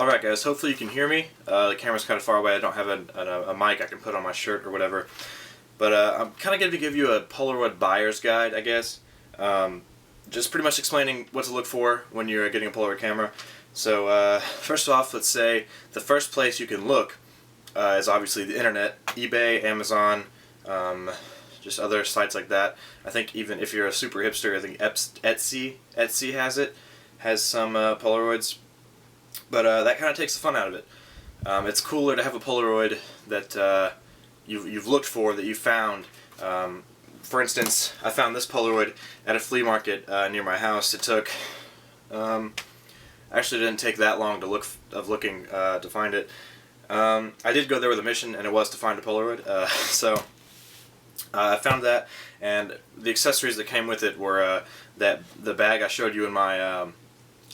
Alright guys, hopefully you can hear me. The camera's kind of far away, I don't have a mic I can put on my shirt or whatever. But I'm kind of going to give you a Polaroid buyer's guide, I guess. Just pretty much explaining what to look for when you're getting a Polaroid camera. So first off, let's say the first place you can look is obviously the internet. eBay, Amazon, just other sites like that. I think even if you're a super hipster, I think Etsy has some Polaroids. But that kind of takes the fun out of it. It's cooler to have a Polaroid that you've looked for, that you found. For instance, I found this Polaroid at a flea market near my house. It took, actually didn't take that long to find it. I did go there with a mission, and it was to find a Polaroid. So I found that, and the accessories that came with it were the bag I showed you in my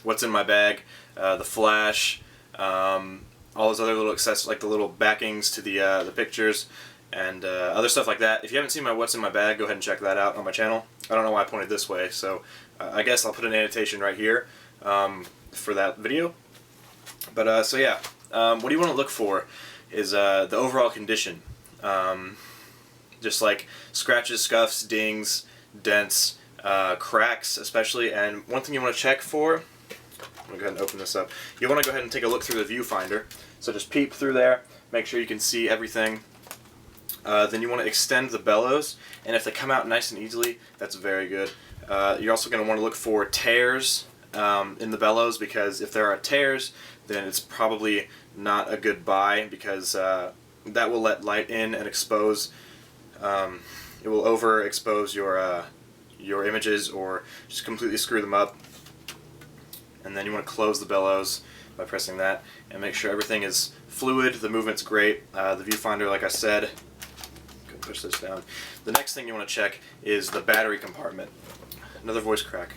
what's in my bag, the flash, all those other little accessories, like the little backings to the pictures, and other stuff like that. If you haven't seen my what's in my bag, go ahead and check that out on my channel. I don't know why I pointed this way, so I guess I'll put an annotation right here for that video. But so yeah, what you want to look for is the overall condition. Just like scratches, scuffs, dings, dents, cracks especially. And one thing you want to check for, I'm going to go ahead and open this up. You want to go ahead and take a look through the viewfinder. So just peep through there, make sure you can see everything. Then you want to extend the bellows, and if they come out nice and easily, that's very good. You're also going to want to look for tears in the bellows, because if there are tears, then it's probably not a good buy, because that will let light in and expose. It will overexpose your images, or just completely screw them up. And then you want to close the bellows by pressing that, and make sure everything is fluid, the movement's great. The viewfinder, like I said, go push this down. The next thing you want to check is the battery compartment. Another voice crack.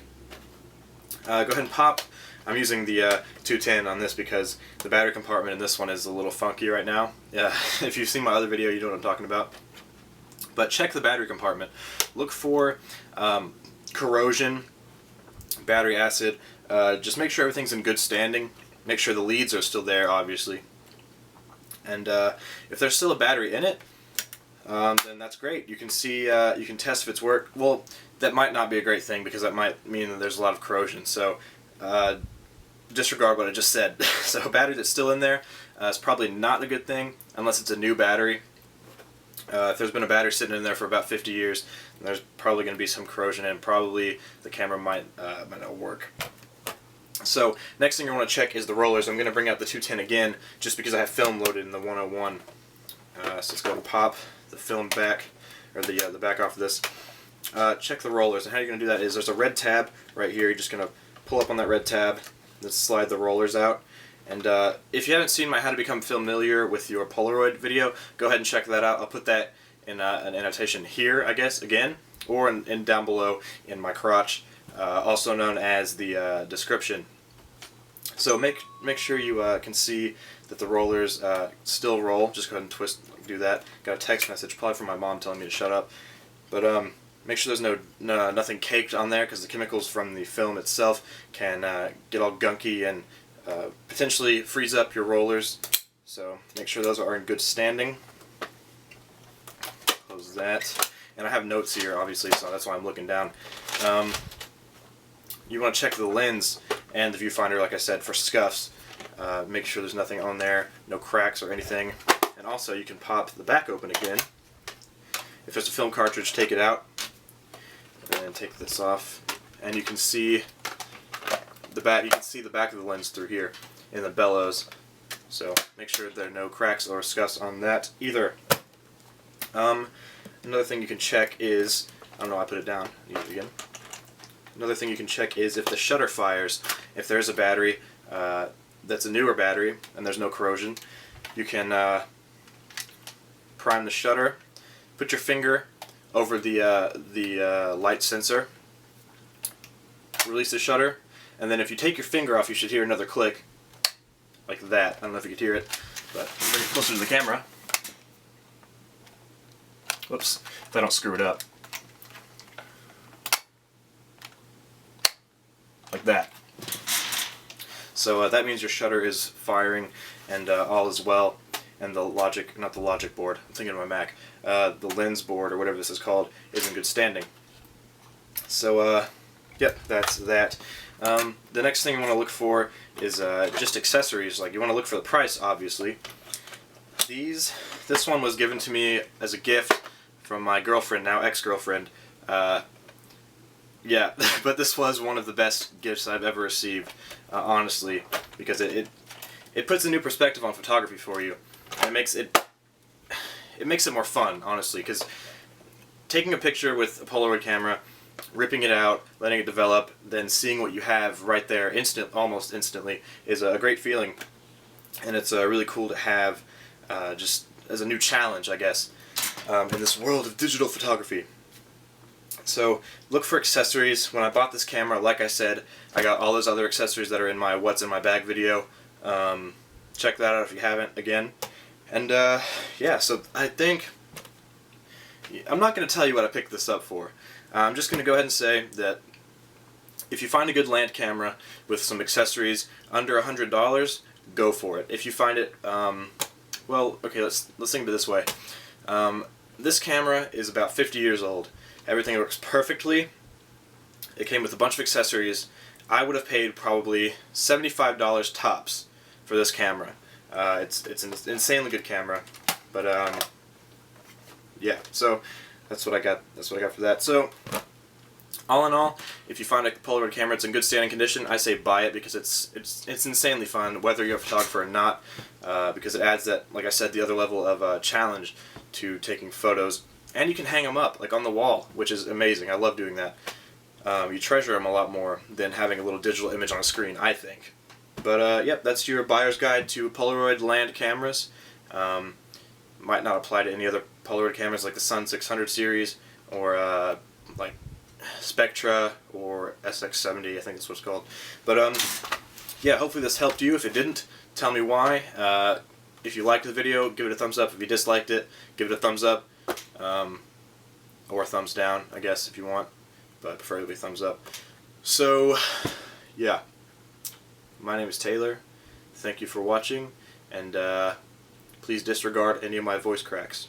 Go ahead and pop. I'm using the 210 on this because the battery compartment in this one is a little funky right now. Yeah, if you've seen my other video, you know what I'm talking about. But check the battery compartment. Look for corrosion, battery acid. Just make sure everything's in good standing. Make sure the leads are still there, obviously. And if there's still a battery in it, then that's great. You can see, you can test if it's worked. Well, that might not be a great thing, because that might mean that there's a lot of corrosion. So disregard what I just said. So a battery that's still in there is probably not a good thing, unless it's a new battery. If there's been a battery sitting in there for about 50 years, then there's probably going to be some corrosion, and probably the camera might not work. So next thing you want to check is the rollers. I'm going to bring out the 210 again, just because I have film loaded in the 101. So let's go and pop the film back, or the back off of this. Check the rollers, and how you're going to do that is there's a red tab right here. You're just going to pull up on that red tab, then slide the rollers out. And if you haven't seen my How to Become Familiar with Your Polaroid video, go ahead and check that out. I'll put that in an annotation here, I guess, again, or in down below in my crotch, also known as the description. So make sure you can see that the rollers still roll. Just go ahead and twist, do that. Got a text message, probably from my mom, telling me to shut up. But make sure there's nothing caked on there, because the chemicals from the film itself can get all gunky and potentially freeze up your rollers. So make sure those are in good standing. Close that. And I have notes here, obviously, so that's why I'm looking down. You want to check the lens and the viewfinder, like I said, for scuffs. Make sure there's nothing on there, no cracks or anything. And also, you can pop the back open again. If there's a film cartridge, take it out, and take this off, and you can see the back. You can see the back of the lens through here in the bellows. So make sure there are no cracks or scuffs on that either. Another thing you can check is, I don't know, I put it down. Use it again. Another thing you can check is if the shutter fires. If there's a battery that's a newer battery and there's no corrosion, you can prime the shutter. Put your finger over the light sensor. Release the shutter, and then if you take your finger off, you should hear another click, like that. I don't know if you could hear it, but bring it closer to the camera. Whoops, if I don't screw it up. Like that. So that means your shutter is firing and all is well, and the not the logic board, I'm thinking of my Mac, the lens board or whatever this is called is in good standing. So yep, that's that. The next thing you want to look for is just accessories. Like, you want to look for the price, obviously. This one was given to me as a gift from my girlfriend, now ex-girlfriend. Yeah, but this was one of the best gifts I've ever received, honestly, because it puts a new perspective on photography for you, and it makes it more fun, honestly, because taking a picture with a Polaroid camera, ripping it out, letting it develop, then seeing what you have right there almost instantly is a great feeling, and it's really cool to have just as a new challenge, I guess, in this world of digital photography. So look for accessories. When I bought this camera, like I said, I got all those other accessories that are in my What's in My Bag video. Check that out if you haven't, again. And yeah, so I think I'm not going to tell you what I picked this up for. I'm just going to go ahead and say that if you find a good land camera with some accessories under $100, go for it. If you find it, well, okay, let's think of it this way. This camera is about 50 years old. Everything works perfectly. It came with a bunch of accessories. I would have paid probably $75 tops for this camera. It's an insanely good camera, but yeah. So that's what I got. That's what I got for that. So all in all, if you find a Polaroid camera, it's in good standing condition, I say buy it, because it's insanely fun, whether you're a photographer or not, because it adds that, like I said, the other level of challenge to taking photos. And you can hang them up, like on the wall, which is amazing. I love doing that. You treasure them a lot more than having a little digital image on a screen, I think. But yep, that's your buyer's guide to Polaroid land cameras. Might not apply to any other Polaroid cameras like the Sun 600 series, or like Spectra or SX70, I think that's what it's called. But yeah, hopefully this helped you. If it didn't, tell me why. If you liked the video, give it a thumbs up. If you disliked it, give it a thumbs up. Or a thumbs down, I guess, if you want, but preferably thumbs up. So, yeah, my name is Taylor. Thank you for watching, and please disregard any of my voice cracks.